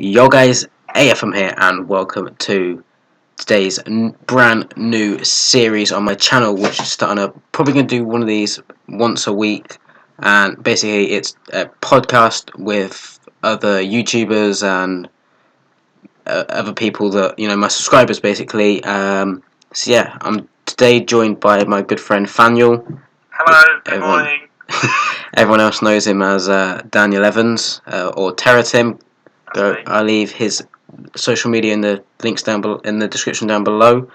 Yo guys, Afm here and welcome to today's brand new series on my channel, which is starting up. Probably going to do one of these once a week, and basically it's a podcast with other YouTubers and other people that, my subscribers basically. So yeah, I'm today joined by my good friend Faniel. Hello, good morning. Everyone else knows him as Daniel Evans or Territim. I'll leave his social media in the links in the description down below.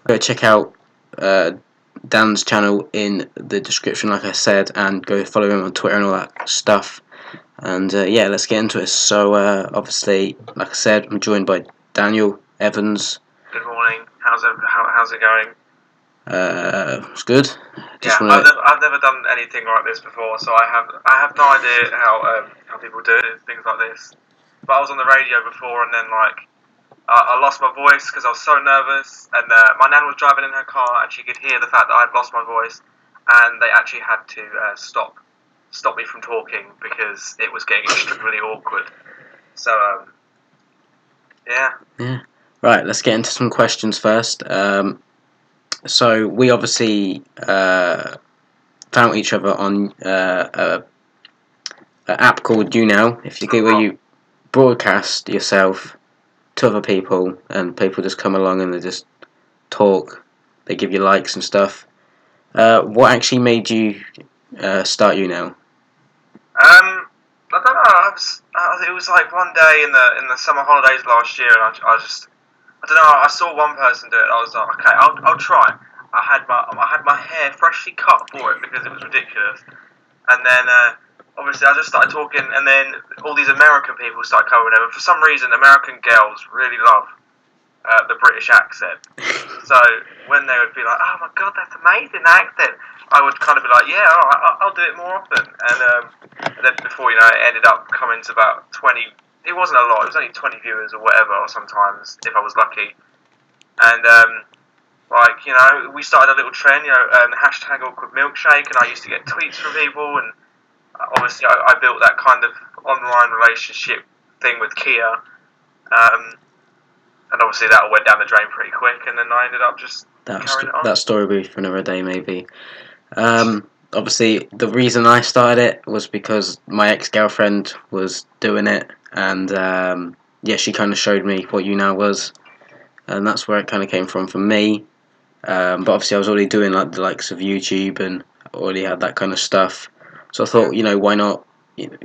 Go check out Dan's channel in the description, like I said, and go follow him on Twitter and all that stuff. And yeah, let's get into it. So obviously, like I said, I'm joined by Daniel Evans. Good morning. How's it going? It's good. I've never done anything like this before, so I have no idea how people do it, things like this. But I was on the radio before, and then I lost my voice because I was so nervous. And my nan was driving in her car, and she could hear the fact that I'd lost my voice, and they actually had to stop me from talking because it was getting extremely awkward. So yeah. Right, let's get into some questions first. So we obviously found each other on an app called YouNow. If you go where you broadcast yourself to other people, and people just come along and they just talk. They give you likes and stuff. What actually made you start YouNow? I don't know. It was like one day in the summer holidays last year, and I don't know. I saw one person do it. I was like, okay, I'll try. I had my hair freshly cut for it because it was ridiculous, and then obviously I just started talking, and then all these American people started coming over. For some reason, American girls really love the British accent. So when they would be like, "Oh my god, that's amazing accent," I would kind of be like, "Yeah, all right, I'll do it more often." And then before you know, it ended up coming to about 20. It wasn't a lot. It was only 20 viewers or whatever, or sometimes if I was lucky. And we started a little trend, hashtag awkward milkshake, and I used to get tweets from people, and obviously I built that kind of online relationship thing with Kia. And obviously that all went down the drain pretty quick, and then I ended up just carrying it on. That story will be for another day, maybe. Obviously, the reason I started it was because my ex-girlfriend was doing it, and yeah, she kind of showed me what YouNow was, and that's where it kind of came from for me. But obviously, I was already doing like the likes of YouTube, and already had that kind of stuff. So I thought, why not,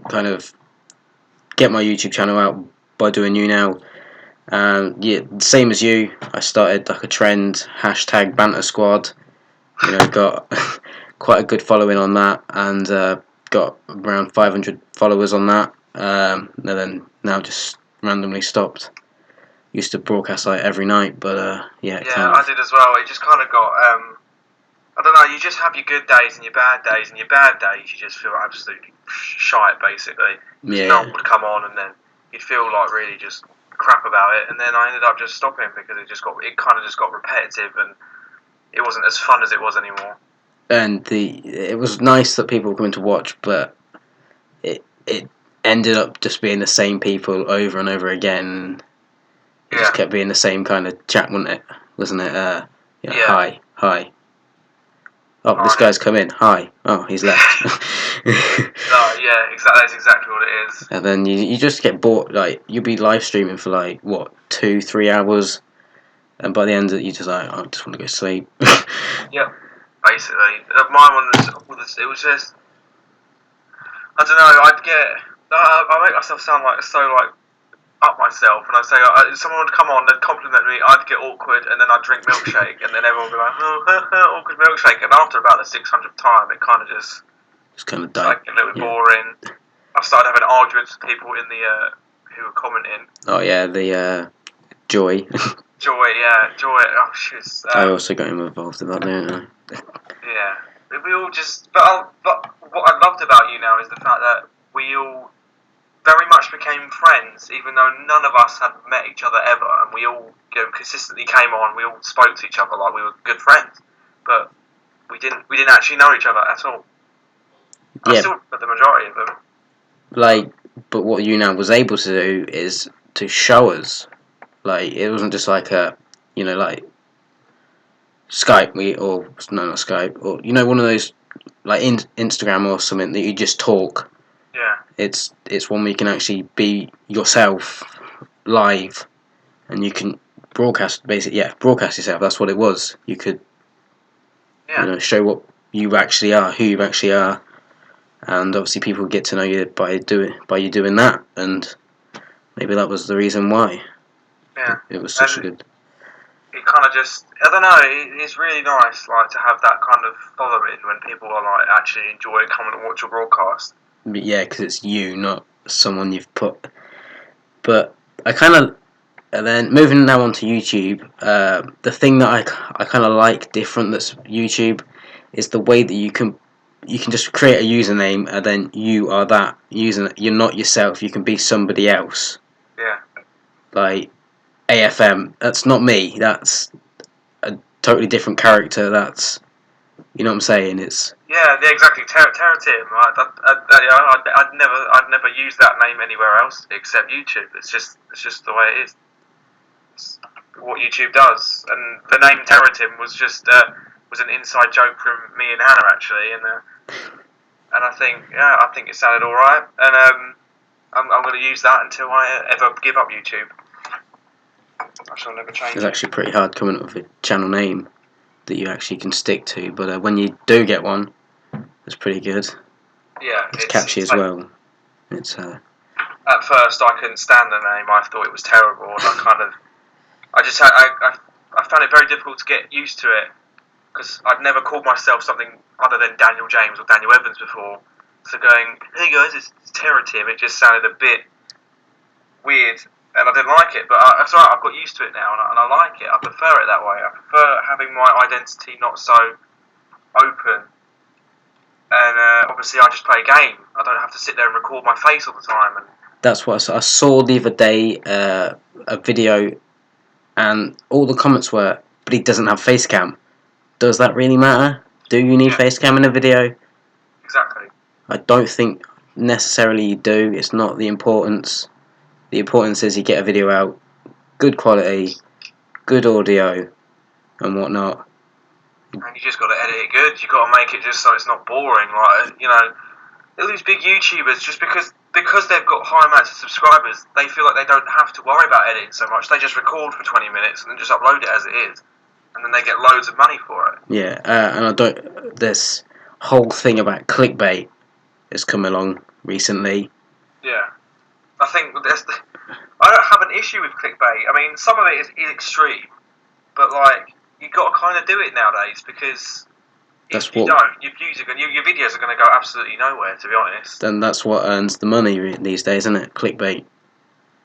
kind of get my YouTube channel out by doing YouNow. Yeah, same as you. I started like a trend, hashtag Banter Squad. Got quite a good following on that, and got around 500 followers on that. And then now just randomly stopped. Used to broadcast like every night, but yeah. I did as well. It just kind of got I don't know. You just have your good days and your bad days, and your bad days you just feel absolutely shite, basically. Yeah. No one would come on, and then you'd feel like really just crap about it. And then I ended up just stopping because it kind of just got repetitive, and it wasn't as fun as it was anymore. And it was nice that people were coming to watch, but it ended up just being the same people over and over again. It just kept being the same kind of chat, wasn't it? Hi. Oh, this guy's come in. Hi. Oh, he's left. Yeah, exactly. That's exactly what it is. And then you just get bored. Like, you'll be live streaming for like 2-3 hours, and by the end of it, you just like, I just want to go sleep. Yep. Basically, mine was it was just, I don't know. I make myself sound like up myself, and I say someone would come on, they'd compliment me, I'd get awkward, and then I'd drink milkshake, and then everyone would be like, oh, awkward milkshake. And after about the 600th time, it kind of just kind of died. Like a little bit boring. I started having arguments with people in the who were commenting. Oh yeah, the Joy. Joy. Oh, she was. I also got him involved in that, didn't I? Yeah, we all just. But what I loved about YouNow is the fact that we all very much became friends, even though none of us had met each other ever, and we all consistently came on. We all spoke to each other like we were good friends, but we didn't actually know each other at all. I still met the majority of them. But what YouNow was able to do is to show us. Like, it wasn't just like a, like Skype, or no, not Skype, or one of those like Instagram or something that you just talk. Yeah. It's one where you can actually be yourself live, and you can broadcast broadcast yourself. That's what it was. You could show what you actually are, who you actually are, and obviously people get to know you by you doing that, and maybe that was the reason why. Yeah. It was such a good. It kind of just, I don't know, it's really nice, like, to have that kind of following when people are, like, actually enjoy coming and watch your broadcast. But yeah, because it's you, not someone you've put. But I kind of, and then moving now on to YouTube, the thing that I kind of like different that's YouTube is the way that you can just create a username, and then you are that user. You're not yourself. You can be somebody else. Yeah. Like AFM, that's not me. That's a totally different character. That's, you know what I'm saying? It's exactly. Territim. I'd never use that name anywhere else except YouTube. It's just the way it is. It's what YouTube does, and the name Territim was just was an inside joke from me and Hannah actually, and I think it sounded all right, and I'm going to use that until I ever give up YouTube. I shall never change. It's actually pretty hard coming up with a channel name that you actually can stick to, but when you do get one, it's pretty good. Yeah, it's catchy as well. It's at first I couldn't stand the name. I thought it was terrible, and I found it very difficult to get used to it because I'd never called myself something other than Daniel James or Daniel Evans before. So going, hey guys, it's Territim, it just sounded a bit weird, and I didn't like it. But it's alright, I've got used to it now, and I like it. I prefer it that way. I prefer having my identity not so open. And obviously, I just play a game. I don't have to sit there and record my face all the time. And that's what I saw the other day. A video, and all the comments were, "But he doesn't have face cam." Does that really matter? Do you need face cam in a video? Exactly. I don't think necessarily you do. It's not the importance. The importance is you get a video out, good quality, good audio, and whatnot. And you just got to edit it good. You got to make it just so it's not boring. Like, all these big YouTubers, just because they've got high amounts of subscribers, they feel like they don't have to worry about editing so much. They just record for 20 minutes and then just upload it as it is, and then they get loads of money for it. Yeah, and I don't. This whole thing about clickbait has come along recently. Yeah, I think I don't have an issue with clickbait. I mean, some of it is extreme, but like, you got to kind of do it nowadays because if you don't, your videos are going to go absolutely nowhere. To be honest, and that's what earns the money these days, isn't it? Clickbait.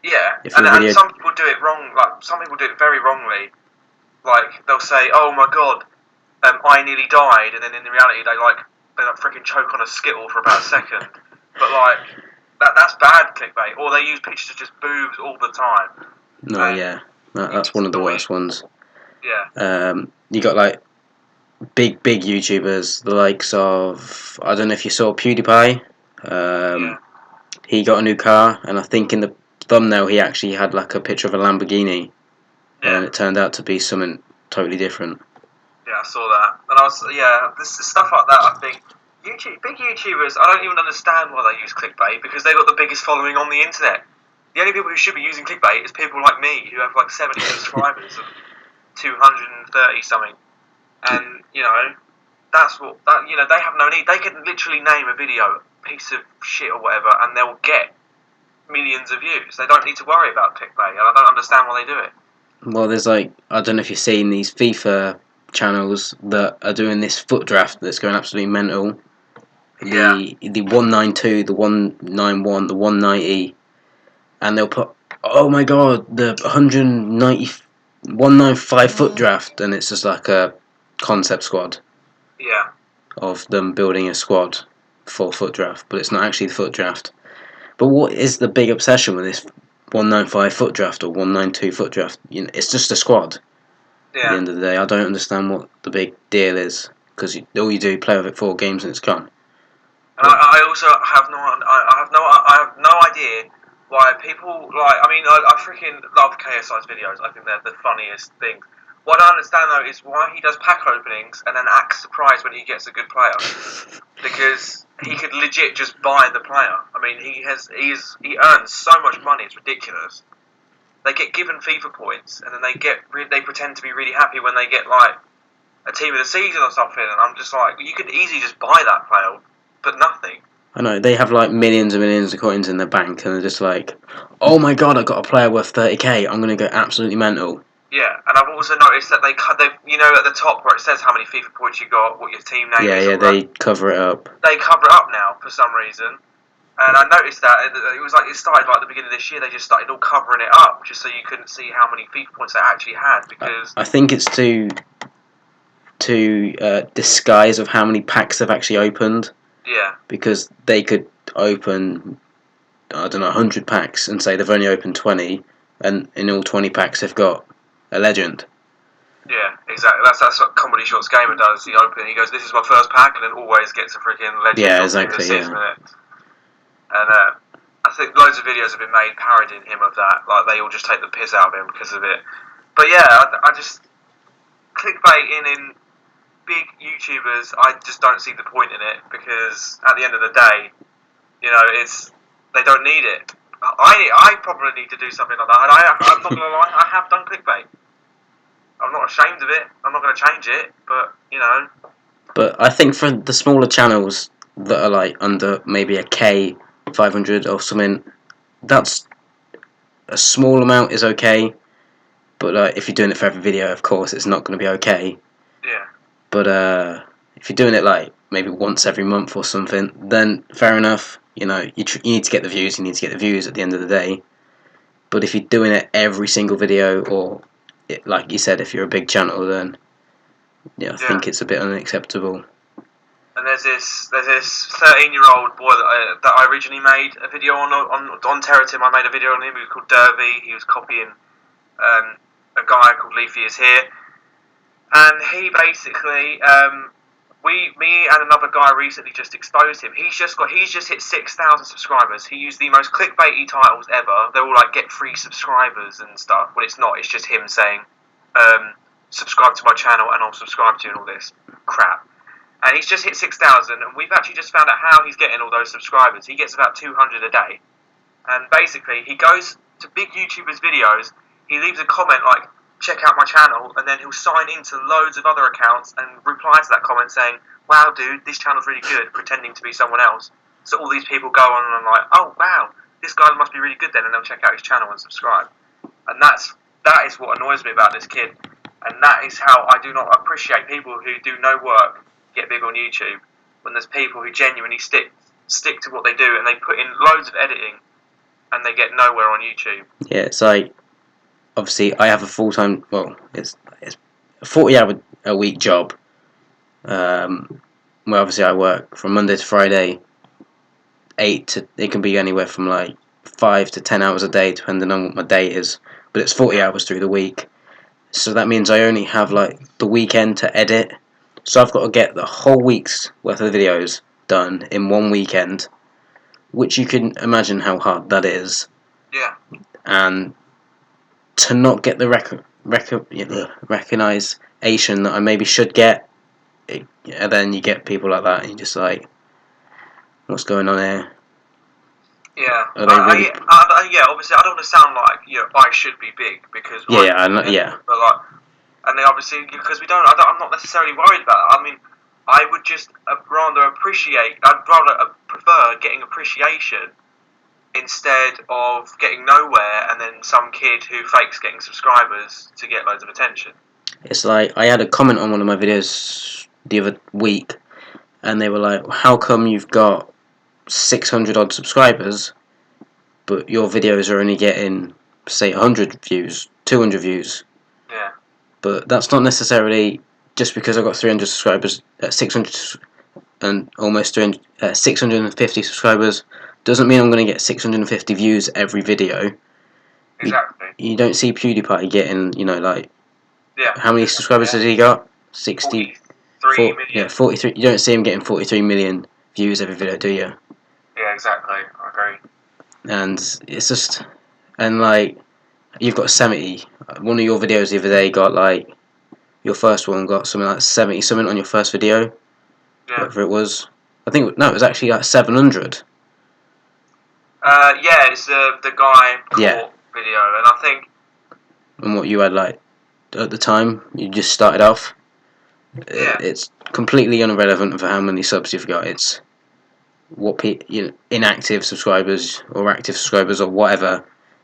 Yeah, and some people do it wrong. Like, some people do it very wrongly. Like, they'll say, "Oh my god, I nearly died," and then in reality they freaking choke on a Skittle for about a second. But like, that's bad clickbait. Or they use pictures of just boobs all the time. No, yeah, that's one of the worst ones. Yeah. You got like big YouTubers, the likes of, I don't know if you saw PewDiePie. He got a new car, and I think in the thumbnail he actually had like a picture of a Lamborghini, and it turned out to be something totally different. Yeah, I saw that, and this stuff like that. I think big YouTubers, I don't even understand why they use clickbait because they got the biggest following on the internet. The only people who should be using clickbait is people like me who have like 70 subscribers and 230 something, and that's what they have no need. They can literally name a video piece of shit or whatever, and they'll get millions of views. They don't need to worry about clickbait, and I don't understand why they do it. Well, there's like, I don't know if you've seen these FIFA channels that are doing this foot draft that's going absolutely mental. The 192, the 191, the 190, and they'll put, oh my god, the 195 foot draft, and it's just like a concept squad. Yeah. Of them building a squad for foot draft, but it's not actually the foot draft. But what is the big obsession with this 195 foot draft or 192 foot draft? It's just a squad. Yeah. At the end of the day, I don't understand what the big deal is, because all you do, play with it 4 games and it's gone. And I also have no idea why people like. I mean, I freaking love KSI's videos. I think they're the funniest things. What I don't understand though is why he does pack openings and then acts surprised when he gets a good player. Because he could legit just buy the player. I mean, he earns so much money, it's ridiculous. They get given FIFA points, and then they pretend to be really happy when they get like a team of the season or something. And I'm just like, you could easily just buy that player, but nothing. I know, they have like millions and millions of coins in their bank, and they're just like, oh my god, I got a player worth 30k, I'm going to go absolutely mental. Yeah, and I've also noticed that they at the top where it says how many FIFA points you got, what your team name is. Yeah, they cover it up. They cover it up now for some reason. And I noticed that it was like it started like the beginning of this year. They just started all covering it up just so you couldn't see how many FIFA points they actually had. Because I think it's to disguise of how many packs they've actually opened. Yeah. Because they could open, I don't know, 100 packs and say they've only opened 20, and in all 20 packs they've got a legend. Yeah, exactly. That's what Comedy Shorts Gamer does. He goes, "This is my first pack," and then always gets a freaking legend. Yeah, exactly. Yeah. And I think loads of videos have been made parodying him of that. Like they all just take the piss out of him because of it. But yeah, I just clickbaiting in big YouTubers. I just don't see the point in it because at the end of the day, you know, they don't need it. I probably need to do something like that. And I'm not gonna lie, I have done clickbait. I'm not ashamed of it. I'm not going to change it, but you know. But I think for the smaller channels that are like under maybe a K, 500 or something, that's a small amount is okay. But if you're doing it for every video, of course, it's not going to be okay. Yeah. But if you're doing it like maybe once every month or something, then fair enough. You know, you need to get the views. You need to get the views at the end of the day. But if you're doing it every single video, or like you said, if you're a big channel, then I think it's a bit unacceptable. And there's this 13-year-old boy that I originally made a video on Territim. I made a video on him. He was called Derby. He was copying a guy called Leafy is here, and he basically me and another guy recently just exposed him. He's just hit 6,000 subscribers. He used the most clickbaity titles ever. They're all like get free subscribers and stuff. Well, it's not. It's just him saying, subscribe to my channel and I'll subscribe to you and all this crap. And he's just hit 6,000, and we've actually just found out how he's getting all those subscribers. He gets about 200 a day, and basically he goes to big YouTubers' videos. He leaves a comment like, check out my channel, and then he'll sign into loads of other accounts and reply to that comment saying, wow dude, this channel's really good, pretending to be someone else. So all these people go on and like, oh wow, this guy must be really good then, and they'll check out his channel and subscribe. And that is what annoys me about this kid, and that is how I do not appreciate people who do no work get big on YouTube, when there's people who genuinely stick to what they do and they put in loads of editing and they get nowhere on YouTube. Yeah, it's like, obviously I have a full-time, well, it's a 40-hour a week job, where obviously I work from Monday to Friday, it can be anywhere from like 5 to 10 hours a day depending on what my day is, but it's 40 hours through the week, so that means I only have like the weekend to edit. So I've got to get the whole week's worth of videos done in one weekend, which you can imagine how hard that is. Yeah. And to not get the recognition that I maybe should get, and then you get people like that, and you're just like, what's going on here? Yeah. Obviously I don't want to sound like I should be big because but like. And they obviously, because I'm not necessarily worried about it. I mean, I would just I'd rather prefer getting appreciation instead of getting nowhere and then some kid who fakes getting subscribers to get loads of attention. It's like, I had a comment on one of my videos the other week, and they were like, how come you've got 600 odd subscribers, but your videos are only getting, say, 100 views, 200 views? Yeah. But that's not necessarily just because I got 300 subscribers, 600 and almost 650 subscribers doesn't mean I'm going to get 650 views every video. Exactly. You don't see PewDiePie getting, how many subscribers has he got? 43 million. Yeah, 43. You don't see him getting 43 million views every video, do you? Yeah, exactly. I agree. and it's just, and like you've got 70. One of your videos the other day got like, your first one got something like 70 something on your first video, Yeah. whatever it was. I think no, it was actually like 700. Yeah, it's the guy Yeah. caught video, and I think. And what you had like at the time, you just started off. Yeah. It's completely irrelevant for how many subs you've got. It's what inactive subscribers or active subscribers or whatever.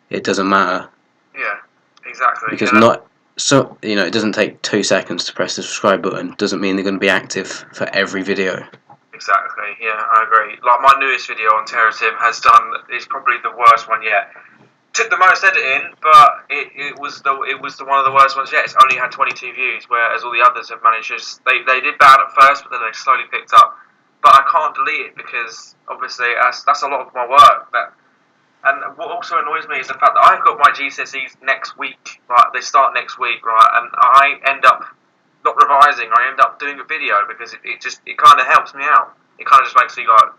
It doesn't matter. Yeah, exactly. Because And not so it doesn't take 2 seconds to press the subscribe button. Doesn't mean they're going to be active for every video. exactly. Yeah, I agree. Like my newest video on Territim is probably the worst one yet. Took the most editing, but it was the one of the worst ones yet. It's only had 22 views, whereas all the others have managed. They did bad at first, but then they slowly picked up. But I can't delete it because obviously that's a lot of my work. And what also annoys me is the fact that I've got my GCSEs next week. Right, they start next week, right, and I end up not revising. I end up doing a video because it kind of helps me out. It kind of just makes me like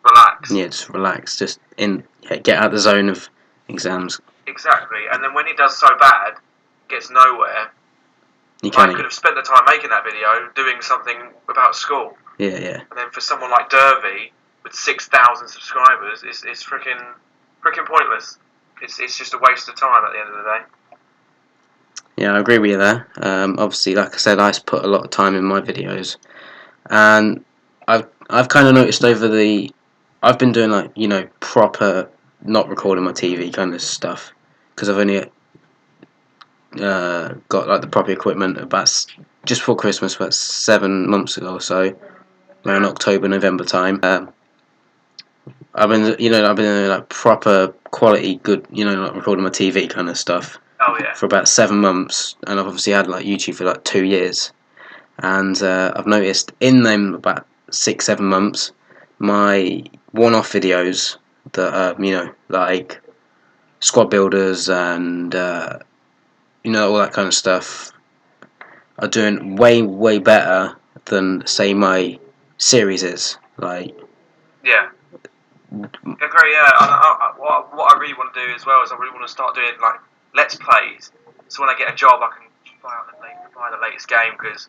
relax. Yeah, just relax. Just get out of the zone of exams. Exactly. And then when it does so bad, it gets nowhere. You I kind could of have spent the time making that video doing something about school. yeah. And then for someone like Derby with 6,000 subscribers, it's freaking pointless. It's just a waste of time at the end of the day. Yeah, I agree with you there. Obviously, like I said, I put a lot of time in my videos, and I've kind of noticed I've been doing like proper not recording my TV kind of stuff because I've only got like the proper equipment just before Christmas, about 7 months ago or so, around October November time. I've been doing like proper quality, good, like recording my TV kind of stuff. Oh yeah. For about 7 months, and I've obviously had like YouTube for like 2 years, and I've noticed in them about 6-7 months, my one-off videos that like squad builders and all that kind of stuff are doing way better than say my series is like. Yeah. Agree. Yeah. What I really want to do as well is I really want to start doing like let's plays. So when I get a job, I can buy the latest game because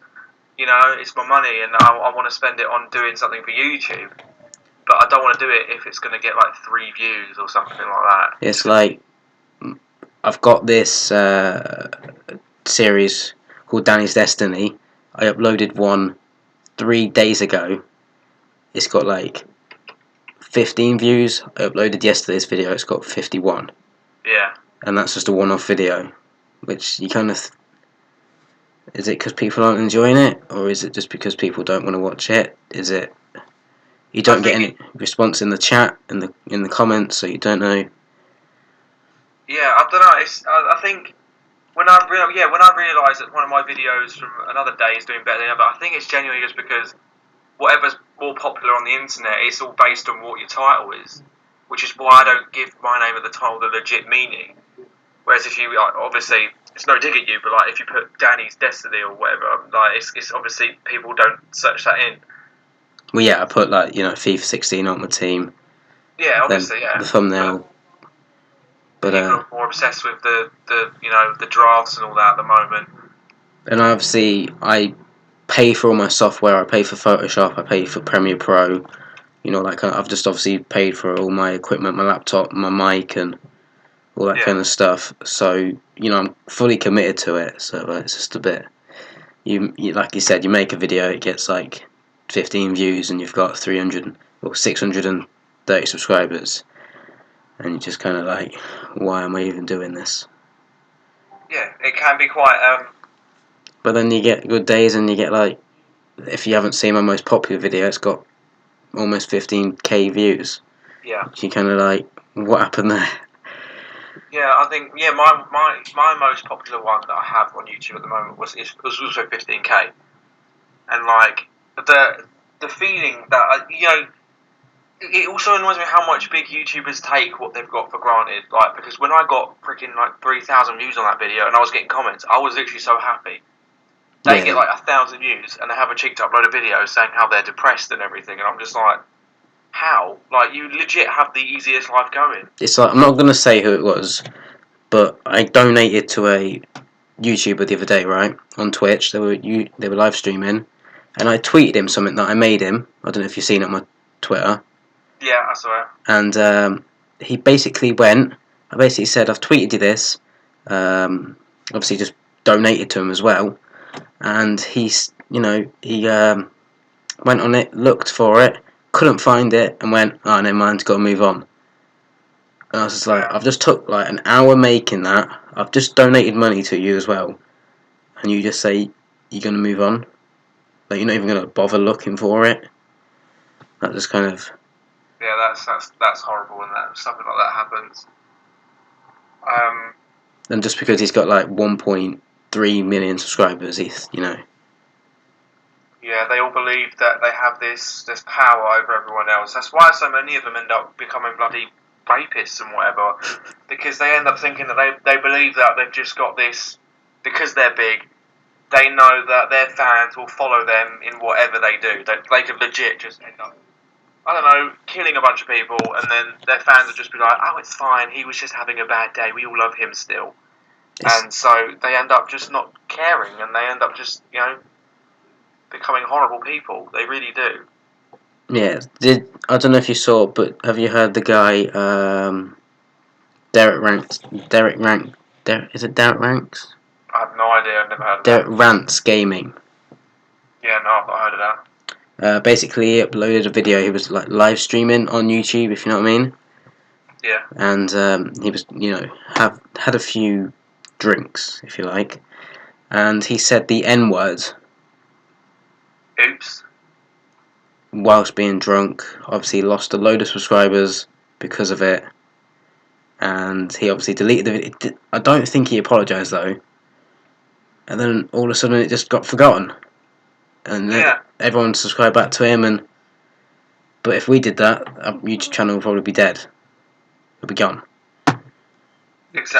it's my money and I want to spend it on doing something for YouTube. But I don't want to do it if it's going to get like 3 views or something like that. It's like I've got this series called Danny's Destiny. I uploaded one 3 days ago. It's got like 15 views. I uploaded yesterday's video. It's got 51. Yeah. And that's just a one-off video, which you kind of. Is it because people aren't enjoying it, or is it just because people don't want to watch it? Is it you don't get any response in the chat in the comments, so you don't know? Yeah, I don't know. I think when I realise that one of my videos from another day is doing better than the other, I think it's genuinely just because whatever's more popular on the internet, it's all based on what your title is, which is why I don't give my name at the title the legit meaning. Whereas if you obviously it's no dig at you, but like if you put Danny's Destiny or whatever, like it's obviously people don't search that in. Well, yeah, I put like FIFA 16 on my team. Yeah, obviously, then the thumbnail. But people are more obsessed with the drafts and all that at the moment. And I pay for all my software. I pay for Photoshop. I pay for Premiere Pro. I've just obviously paid for all my equipment, my laptop, my mic, and all that kind of stuff. So I'm fully committed to it. So it's just a bit. You like you said, you make a video, it gets like 15 views, and you've got 300 or 630 subscribers, and you're just kind of like, why am I even doing this? Yeah, it can be quite. But then you get good days, and you get like, if you haven't seen my most popular video, it's got almost 15k views. Yeah. You kind of like, what happened there? Yeah, I think my most popular one that I have on YouTube at the moment was also 15k, and like the feeling that it also annoys me how much big YouTubers take what they've got for granted. Like because when I got freaking like 3,000 views on that video and I was getting comments, I was literally so happy. They get like 1,000 views and they have a cheek to upload a video saying how they're depressed and everything, and I'm just like, How? Like, you legit have the easiest life going. It's like, I'm not going to say who it was, but I donated to a YouTuber the other day, right, on Twitch. They were live streaming, and I tweeted him something that I made him. I don't know if you've seen it on my Twitter. Yeah, I saw it. And he basically went. I basically said, I've tweeted you this. Obviously, just donated to him as well. And he went on it, looked for it, couldn't find it, and went, oh, never mind, got to move on. And I was just like, Yeah. I've just took like an hour making that. I've just donated money to you as well, and you just say you're gonna move on. Like, you're not even gonna bother looking for it. That just kind of. Yeah, that's horrible when something like that happens. And just because he's got like 1.3 million subscribers, Yeah, they all believe that they have this power over everyone else. That's why so many of them end up becoming bloody rapists and whatever, because they end up thinking that they believe that they've just got this because they're big. They know that their fans will follow them in whatever they do. They could legit just end up, I don't know, killing a bunch of people, and then their fans will just be like, "Oh, it's fine. He was just having a bad day. We all love him still." And so they end up just not caring, and they end up just becoming horrible people. They really do. Yeah, I don't know if you saw, but have you heard the guy, Derek Ranks? Is it Derek Ranks? I have no idea. I've never heard of Derek that. Rants Gaming. Yeah, no, I've not heard of that. Basically, he uploaded a video. He was like live streaming on YouTube, if you know what I mean. Yeah. And he was, had a few drinks, if you like, and he said the N word Oops. whilst being drunk. Obviously, lost a load of subscribers because of it, and he obviously deleted the video. I don't think he apologised though. And then all of a sudden, it just got forgotten, and Yeah. everyone subscribed back to him. But if we did that, our YouTube channel would probably be dead. It'd be gone.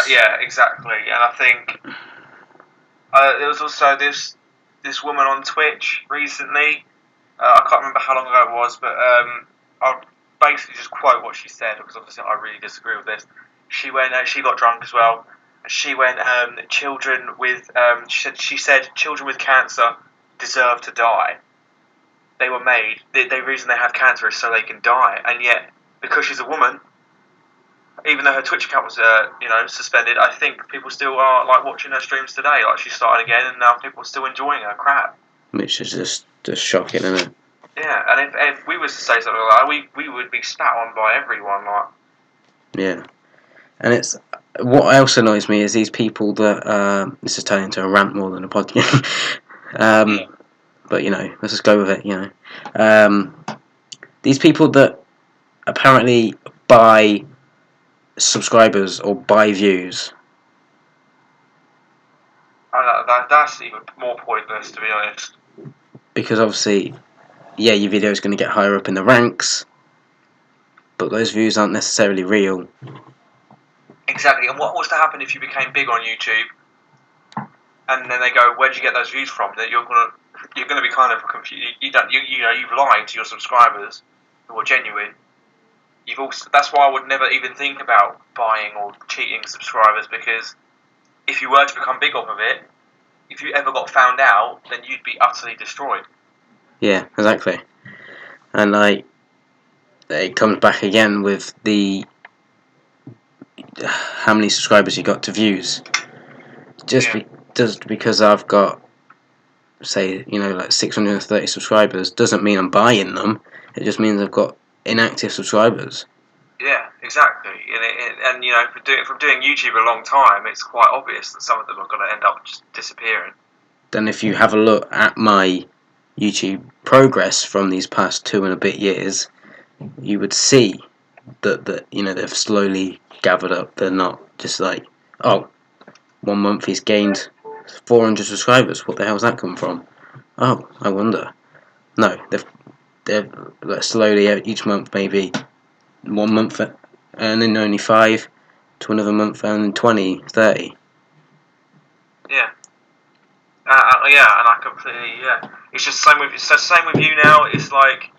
Yeah, exactly. And I think there was also this woman on Twitch recently. I can't remember how long ago it was, but I'll basically just quote what she said, because obviously I really disagree with this. She went. She got drunk as well. She went. Children with. She said children with cancer deserve to die. They were made. The reason they have cancer is so they can die, and yet because she's a woman, even though her Twitch account was suspended, I think people still are like watching her streams today. Like, she started again, and now people are still enjoying her crap. Which is just shocking, isn't it? Yeah, and if we was to say something like that, we would be spat on by everyone. Like, Yeah, and it's what else annoys me is these people that this is turning into a rant more than a podcast. yeah. But let's just go with it. These people that apparently buy subscribers or buy views. That's even more pointless, to be honest. Because obviously, yeah, your video is going to get higher up in the ranks, but those views aren't necessarily real. Exactly. And what was to happen if you became big on YouTube, and then they go, "Where'd you get those views from?" That you're gonna be kind of confused. You've lied to your subscribers who are genuine. That's why I would never even think about buying or cheating subscribers, because if you were to become big off of it, if you ever got found out, then you'd be utterly destroyed. Yeah, exactly. And it comes back again with the how many subscribers you got to views. Just because I've got, say, like 630 subscribers doesn't mean I'm buying them. It just means I've got inactive subscribers. Yeah, exactly. And from doing YouTube a long time, it's quite obvious that some of them are going to end up just disappearing. Then if you have a look at my YouTube progress from these past 2 and a bit years, you would see that they've slowly gathered up. They're not just like, oh, 1 month he's gained 400 subscribers. What the hell's that come from? Oh, I wonder. No, they've like slowly each month, maybe 1 month earning only 5, to another month earning 20, 30. Yeah. Yeah, and I completely, yeah. It's just same with you now. It's like,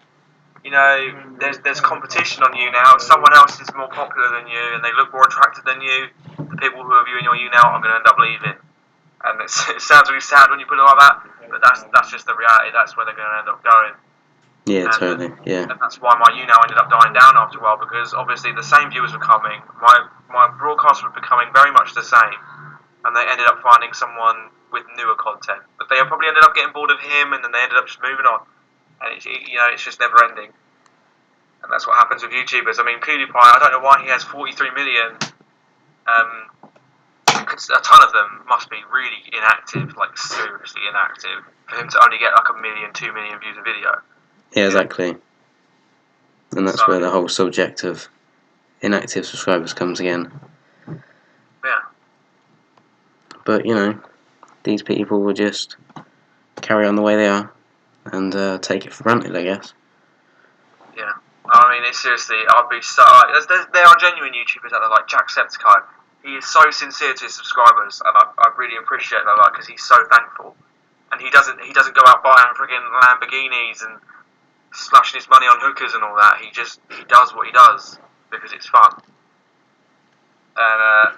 there's competition on you now. Someone else is more popular than you, and they look more attractive than you. The people who are viewing your you now are going to end up leaving, and it sounds really sad when you put it like that, but that's just the reality. That's where they're going to end up going. Yeah, totally. Yeah. And that's why my you now ended up dying down after a while, because obviously the same viewers were coming. My broadcasts were becoming very much the same, and they ended up finding someone with newer content. But they probably ended up getting bored of him, and then they ended up just moving on. And it's just never ending. And that's what happens with YouTubers. I mean, PewDiePie, I don't know why he has 43 million. A ton of them must be really inactive, like seriously inactive, for him to only get like 1 million, 2 million views a video. Yeah, exactly. And that's where the whole subject of inactive subscribers comes again. Yeah. But, these people will just carry on the way they are and take it for granted, I guess. Yeah. I mean, it's seriously, I'd be so... there are genuine YouTubers out there, like Jacksepticeye. He is so sincere to his subscribers, and I really appreciate that, because he's so thankful. And he doesn't go out buying friggin' Lamborghinis and splashing his money on hookers and all that. He does what he does because it's fun. And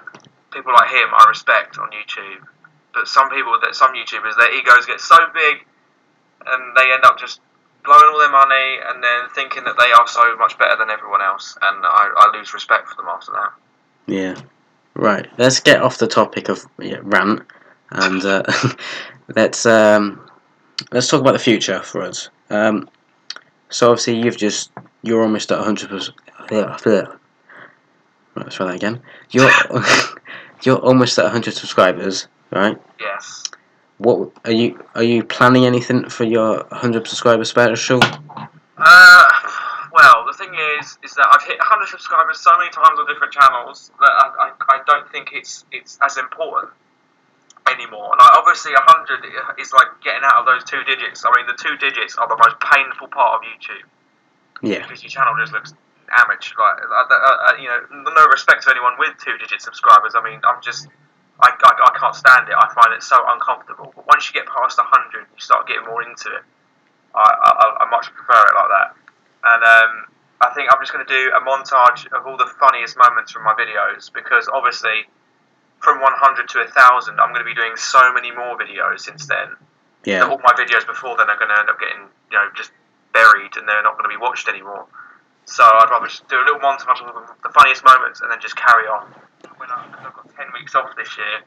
people like him I respect on YouTube. But some YouTubers, their egos get so big, and they end up just blowing all their money and then thinking that they are so much better than everyone else, and I lose respect for them after that. Yeah. Right. Let's get off the topic of rant, and let's talk about the future for us. So obviously you're almost at 100%. Let's try that again. You're almost at 100 subscribers, right? Yes. What are you planning anything for your 100 subscriber special? Well, the thing is that I've hit 100 subscribers so many times on different channels that I don't think it's as important anymore. Like, obviously 100 is like getting out of those 2 digits. I mean, the 2 digits are the most painful part of YouTube. Yeah. Because your channel just looks amateur. No respect to anyone with 2-digit subscribers. I mean, I can't stand it. I find it so uncomfortable. But once you get past 100, you start getting more into it. I much prefer it like that. And I think I'm just going to do a montage of all the funniest moments from my videos, because obviously from 100 to 1,000, I'm going to be doing so many more videos since then. Yeah. That all my videos before then are going to end up getting, just buried, and they're not going to be watched anymore. So I'd rather just do a little montage of the funniest moments and then just carry on. Because I've got 10 weeks off this year,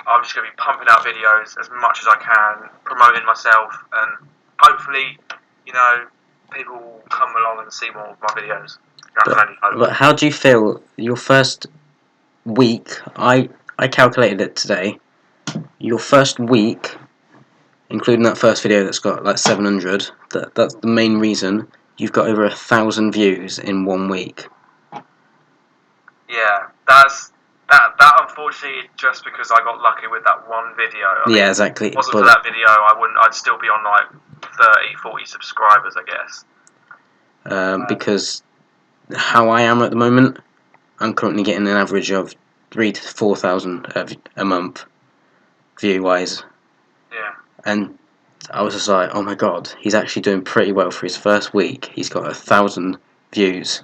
I'm just going to be pumping out videos as much as I can, promoting myself, and hopefully, people will come along and see more of my videos. But how do you feel your first week? I calculated it today. Your first week, including that first video that's got like 700, that's the main reason you've got over 1,000 views in 1 week. Yeah, that unfortunately just because I got lucky with that one video. I mean, Exactly. If it wasn't for that video, I'd still be on like 30, 40 subscribers, I guess. Because how I am at the moment, I'm currently getting an average of 3,000 to 4,000 a month, view-wise. Yeah. And I was just like, oh my god, he's actually doing pretty well for his first week. He's got 1,000 views.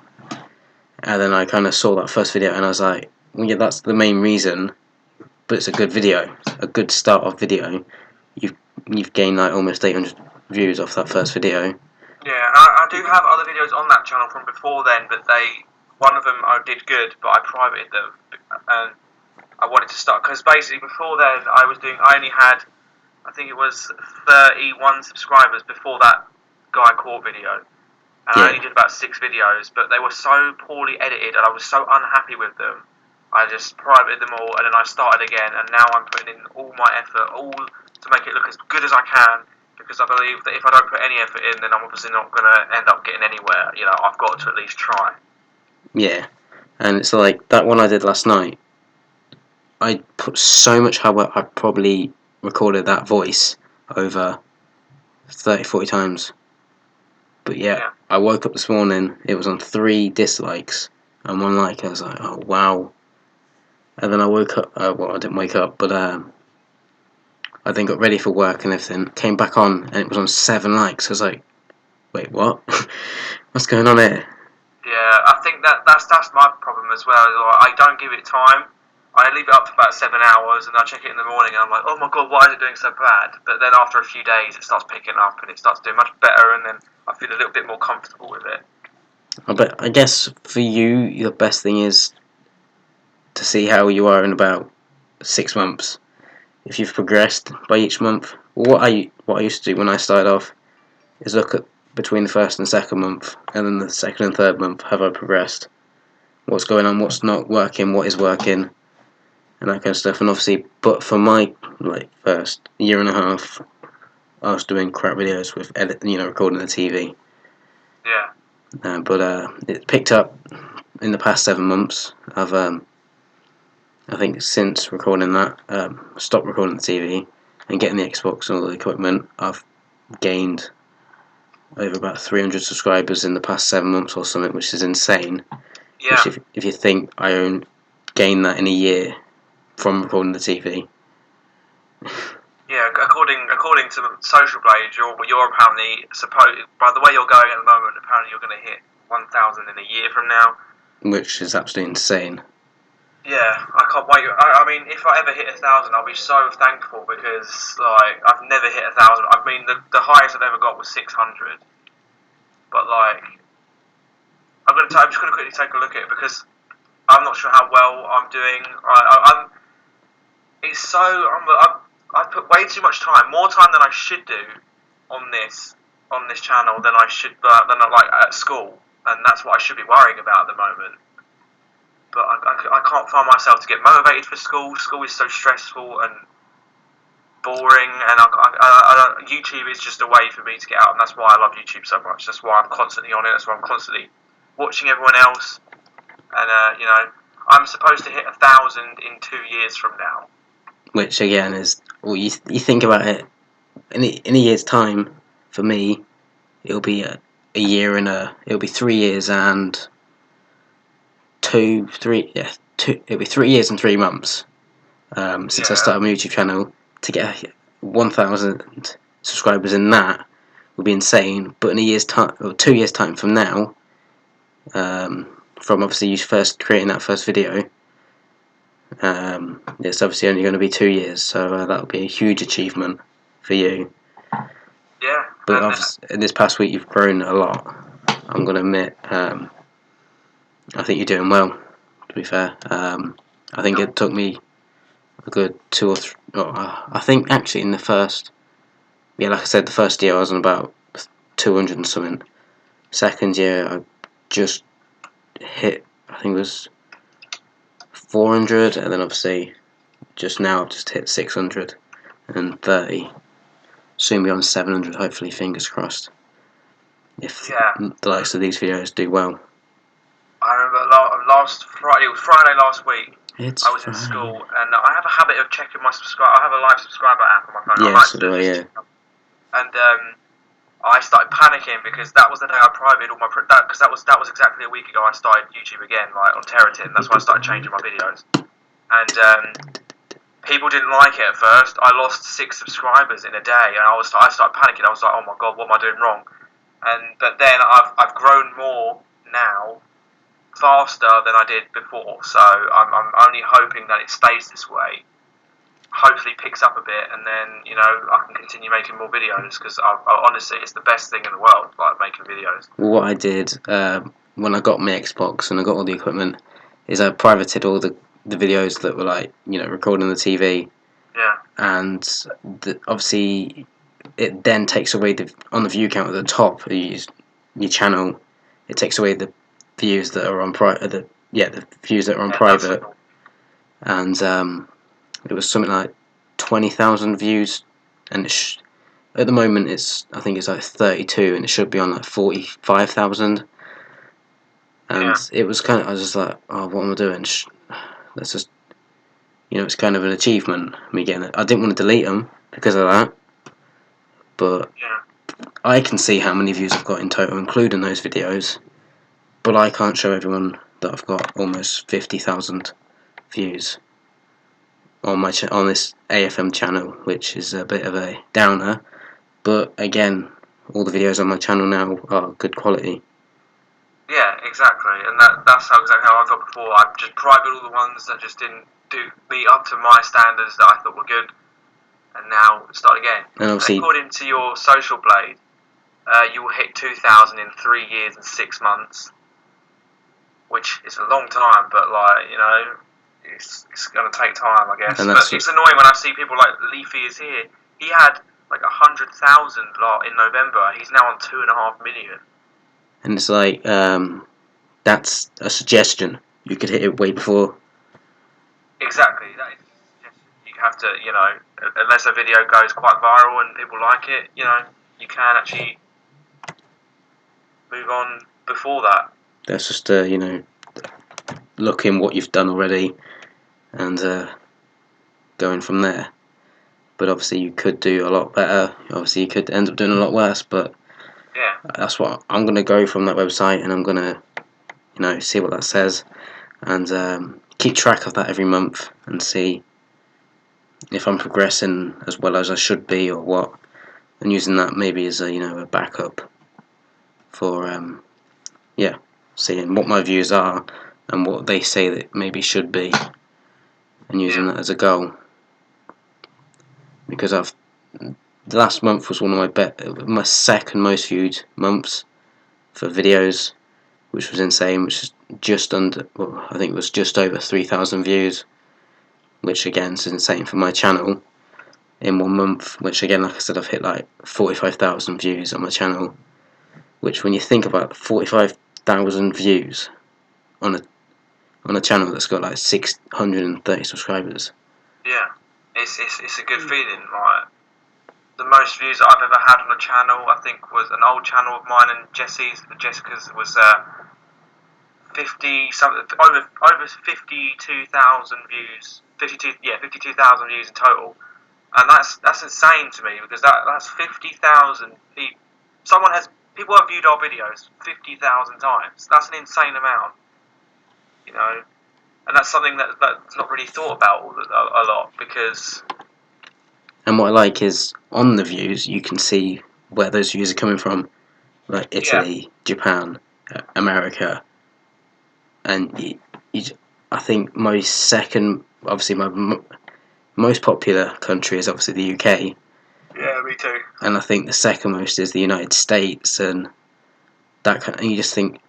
And then I kind of saw that first video, and I was like, well, yeah, that's the main reason. But it's a good video, a good start of video. You've gained like almost 800 views off that first video. Yeah, I do have other videos on that channel from before then, but one of them I did good, but I privated them, and I wanted to start, because basically before then I only had, I think it was 31 subscribers before that guy caught video, and I only did about 6 videos, but they were so poorly edited, and I was so unhappy with them. I just privated them all, and then I started again, and now I'm putting in all my effort, all to make it look as good as I can, because I believe that if I don't put any effort in, then I'm obviously not going to end up getting anywhere. I've got to at least try. Yeah, and it's like that one I did last night. I put so much hard work, I probably recorded that voice over 30, 40 times. But yeah, I woke up this morning, it was on 3 dislikes and 1 like. I was like, oh wow. And then I woke up, well, I didn't wake up, but I then got ready for work and everything, came back on, and it was on 7 likes. I was like, wait, what? What's going on here? Yeah, I think that's my problem as well. I don't give it time. I leave it up for about 7 hours, and I check it in the morning, and I'm like, oh my god, why is it doing so bad? But then after a few days, it starts picking up, and it starts doing much better, and then I feel a little bit more comfortable with it. I guess for you, the best thing is to see how you are in about 6 months. If you've progressed by each month, what I used to do when I started off is look at between the first and second month, and then the second and third month, have I progressed? What's going on? What's not working? What is working? And that kind of stuff. And obviously, but for my first year and a half, I was doing crap videos with recording the TV. Yeah. But it picked up in the past 7 months. I think since recording that, stopped recording the TV and getting the Xbox and all the equipment, I've gained over about 300 subscribers in the past 7 months or something, which is insane. Yeah. Which, if you think I gained that in a year from recording the TV. Yeah, according to Social Blade, you're apparently supposed, by the way you're going at the moment, apparently you're going to hit 1,000 in a year from now. Which is absolutely insane. Yeah, I can't wait. I mean, if I ever hit 1,000, I'll be so thankful because I've never hit 1,000. I mean, the highest I've ever got was 600. But I'm just gonna quickly take a look at it because I'm not sure how well I'm doing. I'm it's so I put way too much time, more time than I should do on this channel than I should than at school, and that's what I should be worrying about at the moment. But I can't find myself to get motivated for school. School is so stressful and boring, and YouTube is just a way for me to get out, and that's why I love YouTube so much. That's why I'm constantly on it. That's why I'm constantly watching everyone else, and I'm supposed to hit 1,000 in 2 years from now. Which again is, well, you think about it, in a year's time, for me, it'll be it'll be 3 years and it'll be 3 years and 3 months since I started my YouTube channel. To get 1,000 subscribers in that would be insane. But in a year's time, or 2 years' time from now, from obviously you first creating that first video, it's obviously only going to be 2 years, so that'll be a huge achievement for you. Yeah. But in this past week, you've grown a lot. I'm going to admit. I think you're doing well. To be fair, I think it took me a good 2 or 3. I think actually in the first, like I said, the first year I was on about 200 and something. Second year I just hit, I think it was 400, and then obviously just now I've just hit 630. Soon be on 700, hopefully, fingers crossed. If the likes of these videos do well. I remember last Friday, it was Friday last week, I was in school, and I have a habit of checking my I have a live subscriber app on my phone. Yeah, I like so to do yeah. And I started panicking because that was the day I privated all my because that was exactly a week ago I started YouTube again, on Territim. That's when I started changing my videos, and people didn't like it at first. I lost 6 subscribers in a day, and I started panicking. I was like, oh my god, what am I doing wrong? But then I've grown more now, faster than I did before. So I'm only hoping that it stays this way. Hopefully picks up a bit, and then I can continue making more videos because honestly, it's the best thing in the world, making videos. Well, what I did when I got my Xbox and I got all the equipment is I privated all the videos that were recording the TV. Yeah. And obviously, it then takes away on the view count at the top of your channel. It takes away the views that are on the views that are on private. And it was something like 20,000 views, and at the moment I think it's like 32, and it should be on like 45,000. And it was I was just like, oh, what am I doing? Let's just, it's kind of an achievement, me getting it. I didn't want to delete them because of that, but I can see how many views I've got in total, including those videos, but I can't show everyone that I've got almost 50,000 views on this AFM channel, which is a bit of a downer. But again, all the videos on my channel now are good quality. Yeah, exactly, and that's exactly how I thought before. I just private all the ones that just didn't meet up to my standards that I thought were good, and now start again. And obviously, according to your social blade, you will hit 2,000 in 3 years and 6 months, which is a long time, but it's going to take time, I guess. But it's annoying when I see people like Leafy is here. He had like 100,000 in November. He's now on 2.5 million. And it's like, that's a suggestion. You could hit it way before. Exactly. That is a suggestion. You have to, unless a video goes quite viral and people like it, you can actually move on before that. That's just, looking what you've done already and going from there. But obviously you could do a lot better. Obviously you could end up doing a lot worse, but yeah, that's what I'm going to go from that website, and I'm going to, see what that says, and keep track of that every month and see if I'm progressing as well as I should be or what, and using that maybe as a backup for seeing what my views are and what they say that maybe should be, and using that as a goal. Because the last month was one of my second most viewed months for videos, which was insane. Which is just under, well, I think it was just over 3,000 views, which again is insane for my channel in 1 month. Which again, like I said, I've hit like 45,000 views on my channel. Which, when you think about 45,000 views on a channel that's got like 630 subscribers. Yeah, it's a good feeling. Like, the most views that I've ever had on a channel, I think, was an old channel of mine and Jessica's was 52,000 views. 52,000 views in total, and that's insane to me, because that's 50,000 people. People have viewed our videos 50,000 times. That's an insane amount, and that's something that's not really thought about a lot, because. And what I like is, on the views you can see where those views are coming from, like Italy, Japan, America, and I think obviously my most popular country is obviously the UK. Yeah, me too. And I think the second most is the United States, and and you just think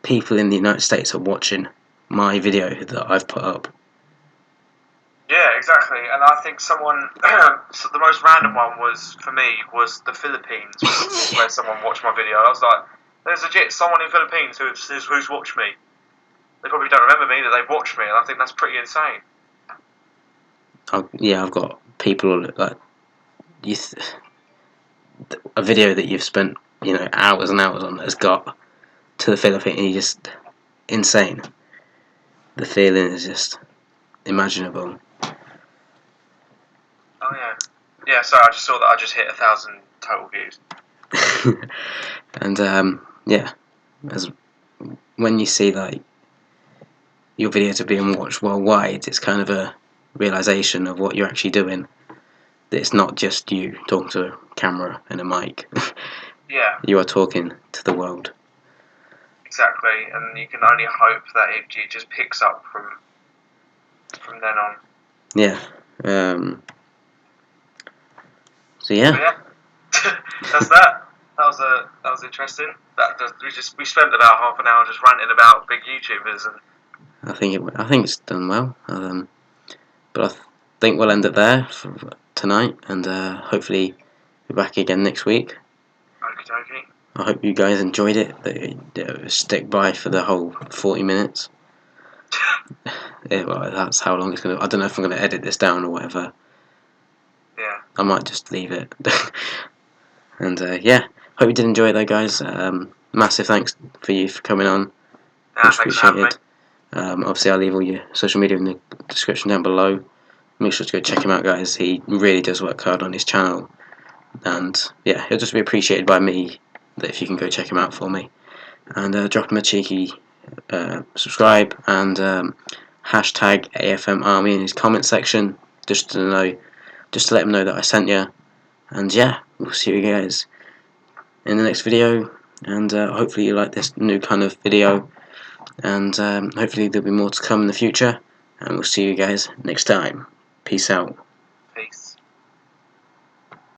people in the United States are watching my video that I've put up. Yeah, exactly. And I think the most random one was the Philippines, where someone watched my video. I was like, there's legit someone in Philippines who's watched me. They probably don't remember me, that they've watched me, and I think that's pretty insane. I've got people like a video that you've spent hours and hours on that's got to the Philippines, and you're just insane. The feeling is just imaginable. Oh yeah. Sorry, I just saw that I just hit 1,000 total views. And as when you see like your videos are being watched worldwide, it's kind of a realization of what you're actually doing. That it's not just you talking to a camera and a mic. Yeah. You are talking to the world. Exactly, and you can only hope that it just picks up from then on. Yeah. So yeah. That's that. That was interesting. We spent about half an hour just ranting about big YouTubers, and I think it's done well. But I think we'll end it there for tonight, and hopefully be back again next week. Okey-dokey. I hope you guys enjoyed it. That stick by for the whole 40 minutes. Yeah, well, that's how long it's gonna. I don't know if I'm gonna edit this down or whatever. Yeah. I might just leave it. And hope you did enjoy it though, guys. Massive thanks for you for coming on. Much appreciated. Obviously, I'll leave all your social media in the description down below. Make sure to go check him out, guys. He really does work hard on his channel, and yeah, he'll just be appreciated by me that if you can go check him out for me, and drop him a cheeky subscribe and hashtag AFM Army in his comment section, just to let him know that I sent you. And yeah, we'll see you guys in the next video, and hopefully you like this new kind of video, and hopefully there'll be more to come in the future, and we'll see you guys next time. Peace out. Peace.